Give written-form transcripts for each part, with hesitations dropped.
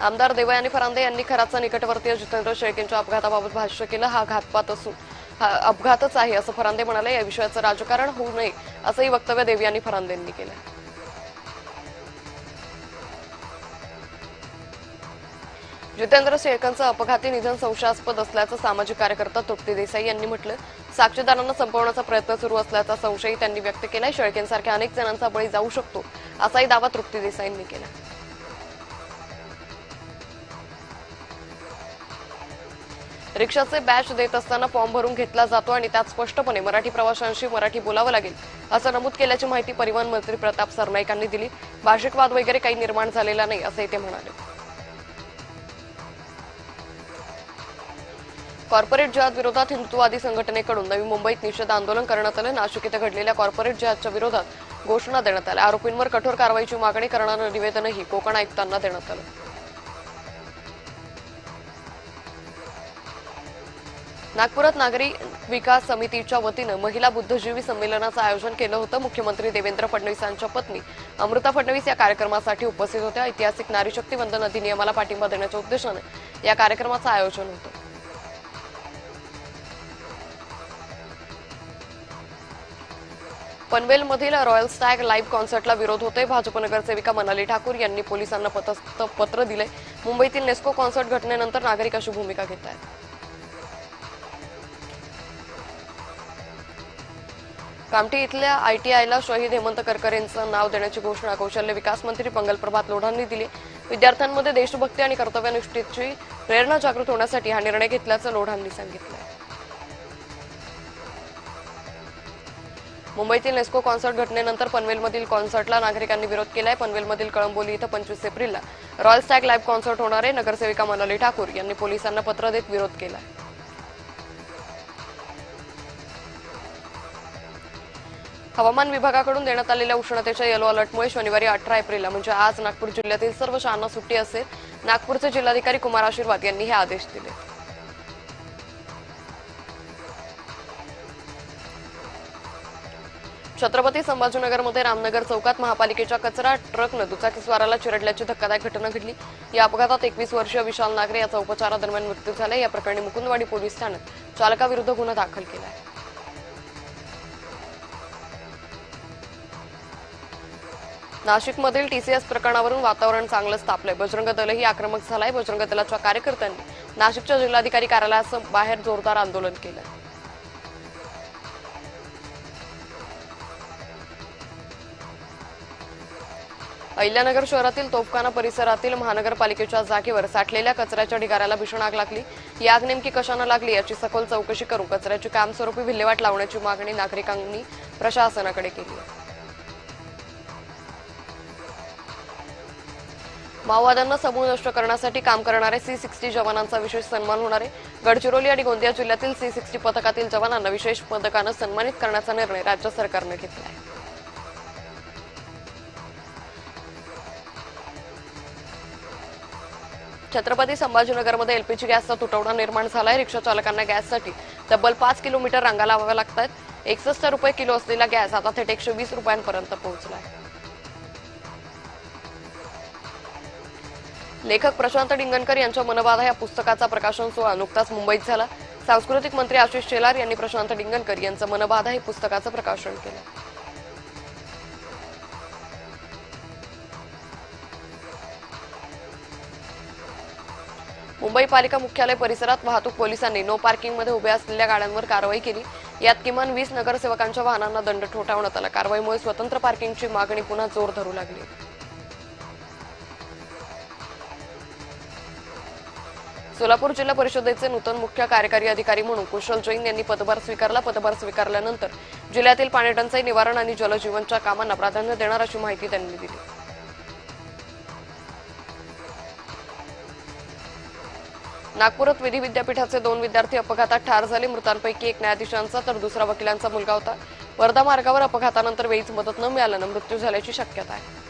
आमदार देवयानी फरांदे यांनी खराचा निकटवर्तीय जितेंद्र शेळकेंच्या अपघाताबाबत भाष्य केलं. हा घातपात असून हा अपघातच आहे असं फरांदे म्हणाले. या विषयाचं राजकारण होऊ नये असंही वक्तव्य देवयानी फरांदेंनी केलं. जितेंद्र शेळकेंचं अपघाती निधन संशयास्पद असल्याचं सामाजिक कार्यकर्ता तृप्ती देसाई यांनी म्हटलं. साक्षीदारांना संपवण्याचा प्रयत्न सुरू असल्याचा संशय त्यांनी व्यक्त केलाय. शेळकेंसारख्या अनेक जणांचा बळी जाऊ शकतो असाही दावा तृप्ती देसाईंनी केला. रिक्षाचे बॅच देत असताना फॉर्म भरून घेतला जातो आणि त्यात स्पष्टपणे मराठी प्रवाशांशी मराठी बोलावं लागेल असं नमूद केल्याची माहिती परिवहन मंत्री प्रताप सरनाईकांनी दिली. भाषिक वाद वगैरे काही निर्माण झालेला नाही असंही ते म्हणाले. कॉर्पोरेट जिहाद विरोधात हिंदुत्ववादी संघटनेकडून नवी मुंबईत निषेध आंदोलन करण्यात आलं. नाशिक इथं घडलेल्या कॉर्पोरेट जिहादच्या विरोधात घोषणा देण्यात आल्या. आरोपींवर कठोर कारवाईची मागणी करणारं निवेदनही कोकण आयुक्तांना देण्यात आलं. नागपुरात नागरी विकास समितीच्या वतीनं महिला बुद्धिजीवी संमेलनाचं आयोजन केलं होतं. मुख्यमंत्री देवेंद्र फडणवीसांच्या पत्नी अमृता फडणवीस या कार्यक्रमासाठी उपस्थित होत्या. ऐतिहासिक नारी शक्ती वंदन अधिनियमाला पाठिंबा देण्याच्या उद्देशाने या कार्यक्रमाचं आयोजन होतं. पनवेलमधील रॉयल स्टॅग लाईव्ह कॉन्सर्टला विरोध होतोय. भाजप नगरसेविका मनाली ठाकूर यांनी पोलिसांना पत्र दिले. मुंबईतील नेस्को कॉन्सर्ट घटनेनंतर नागरिक अशी भूमिका घेत आहेत. कामठी इथल्या ITIला शहीद हेमंत करकरेंचं नाव देण्याची घोषणा कौशल्य विकास मंत्री मंगल प्रभात लोढांनी दिली. विद्यार्थ्यांमध्ये देशभक्ती आणि कर्तव्यनिष्ठेची प्रेरणा जागृत होण्यासाठी हा निर्णय घेतल्याचं लोढांनी सांगितलं. मुंबईतील नेस्को कॉन्सर्ट घटनेनंतर पनवेलमधील कॉन्सर्टला नागरिकांनी विरोध केलाय. पनवेलमधील कळंबोली इथं 25 एप्रिलला रॉयल स्टॅग लाईव्ह कॉन्सर्ट होणार आहे. नगरसेविका मनाली ठाकूर यांनी पोलिसांना पत्र देत विरोध केलाय. हवामान विभागाकडून देण्यात आलेल्या उष्णतेच्या येलो अलर्टमुळे शनिवारी 18 एप्रिलला म्हणजे आज नागपूर जिल्ह्यातील सर्व शाळांना सुट्टी असेल. नागपूरचे जिल्हाधिकारी कुमार आशीर्वाद यांनी हे आदेश दिले. छत्रपती संभाजीनगरमध्ये रामनगर चौकात महापालिकेच्या कचरा ट्रकनं दुचाकीस्वाराला चिरडल्याची धक्कादायक घटना घडली. या अपघातात 21 वर्षीय विशाल नागरे याचा उपचारादरम्यान मृत्यू झाला. या प्रकरणी मुकुंदवाडी पोलीस ठाण्यात चालकाविरुद्ध गुन्हा दाखल केला आहे. नाशिकमधील TCS प्रकरणावरून वातावरण चांगलंच तापलंय. बजरंग दलही आक्रमक झालाय. बजरंग दलाच्या कार्यकर्त्यांनी नाशिकच्या जिल्हाधिकारी कार्यालयाबाहेर जोरदार आंदोलन केलं. अहिल्यानगर शहरातील तोफखाना परिसरातील महानगरपालिकेच्या जागेवर साठलेल्या कचऱ्याच्या ढिगाऱ्याला भीषण आग लागली. ही आग नेमकी कशानं लागली याची सखोल चौकशी करून कचऱ्याची कायमस्वरूपी विल्हेवाट लावण्याची मागणी नागरिकांनी प्रशासनाकडे केली आहे. माओवाद्यांना समूळ नष्ट करण्यासाठी काम करणारे C60 जवानांचा विशेष सन्मान होणार आहे. गडचिरोली आणि गोंदिया जिल्ह्यातील C60 पथकातील जवानांना विशेष पदकानं सन्मानित करण्याचा निर्णय राज्य सरकारनं घेतला आहे. छत्रपती संभाजीनगरमध्ये LPG गॅसचा तुटवडा निर्माण झालाय. रिक्षा चालकांना गॅससाठी तब्बल 5 किलोमीटर रांगा लावाव्या लागतात. 61 रुपये किलो असलेला गॅस आता थेट 120 रुपयांपर्यंत पोहोचलाय. लेखक प्रशांत डिंगणकर यांच्या मनबाधा या पुस्तकाचा प्रकाशन सोहळा नुकताच मुंबईत झाला. सांस्कृतिक मंत्री आशिष शेलार यांनी प्रशांत डिंगणकर यांचं मनबाधा हे पुस्तकाचं प्रकाशन केलं. मुंबई पालिका मुख्यालय परिसरात वाहतूक पोलिसांनी नो पार्किंगमध्ये उभ्या असलेल्या गाड्यांवर कारवाई केली. यात किमान 20 नगरसेवकांच्या वाहनांना दंड ठोठावण्यात आला. कारवाईमुळे स्वतंत्र पार्किंगची मागणी पुन्हा जोर धरू लागली. सोलापूर जिल्हा परिषदेचे नूतन मुख्य कार्यकारी अधिकारी म्हणून कुशल जैन यांनी पदभार स्वीकारला. पदभार स्वीकारल्यानंतर जिल्ह्यातील पाणीटंचाई निवारण आणि जलजीवनच्या कामांना प्राधान्य देणार अशी माहिती त्यांनी दिली. नागपुरात विधी विद्यापीठाचे 2 विद्यार्थी अपघातात ठार झाले. मृतांपैकी एक न्यायाधीशांचा तर दुसरा वकिलांचा मुलगा होता. वर्धा मार्गावर अपघातानंतर वेळीच मदत न मिळाल्यानं मृत्यू झाल्याची शक्यता आहे.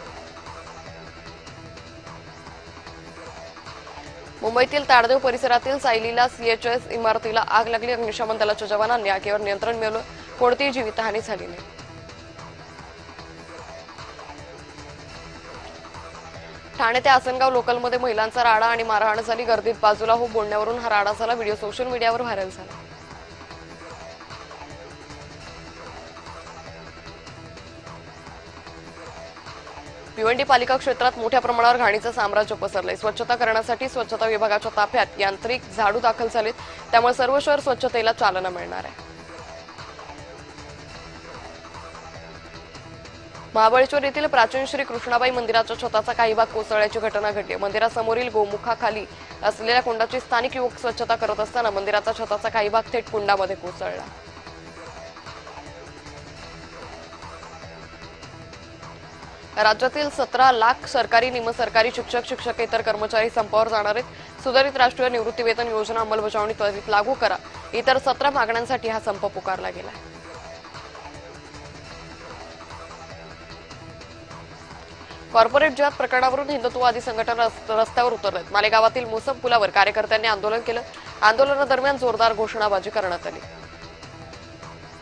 मुंबईतील ताडदेव परिसरातील सायलीला CHS इमारतीला आग लागली. अग्निशमन दलाच्या जवानांनी आगीवर नियंत्रण मिळवलं. कोणतीही जीवितहानी झाली नाही. ठाणे ते आसनगाव लोकलमध्ये महिलांचा राडा आणि मारहाण झाली. गर्दीत बाजूला हो बोलण्यावरून हा राडा झाला. व्हिडिओ सोशल मीडियावर व्हायरल झाला. भिवंडी पालिका क्षेत्रात मोठ्या प्रमाणावर घाणीचं साम्राज्य पसरलंय. स्वच्छता करण्यासाठी स्वच्छता विभागाच्या ताफ्यात यांत्रिक झाडू दाखल झालेत. त्यामुळे सर्व शहर स्वच्छतेला चालना मिळणार आहे. महाबळेश्वर येथील प्राचीन श्री कृष्णाबाई मंदिराच्या छताचा काही भाग कोसळल्याची घटना घडली. मंदिरासमोरील गोमुखाखाली असलेल्या कुंडाची स्थानिक युवक स्वच्छता करत असताना मंदिराचा छताचा काही भाग थेट कुंडामध्ये कोसळला. राज्यातील 17 लाख सरकारी निमसरकारी शिक्षक शिक्षकेतर कर्मचारी संपावर जाणार आहेत. सुधारित राष्ट्रीय निवृत्तीवेतन योजना अंमलबजावणी त्वरित लागू करा. इतर 17 मागण्यांसाठी हा संप पुकारला गेला. कॉर्पोरेट जात प्रकरणावरून हिंदुत्ववादी संघटना रस्त्यावर उतरलेत. मालेगावातील मोसम पुलावर कार्यकर्त्यांनी आंदोलन केलं. आंदोलनादरम्यान जोरदार घोषणाबाजी करण्यात आली.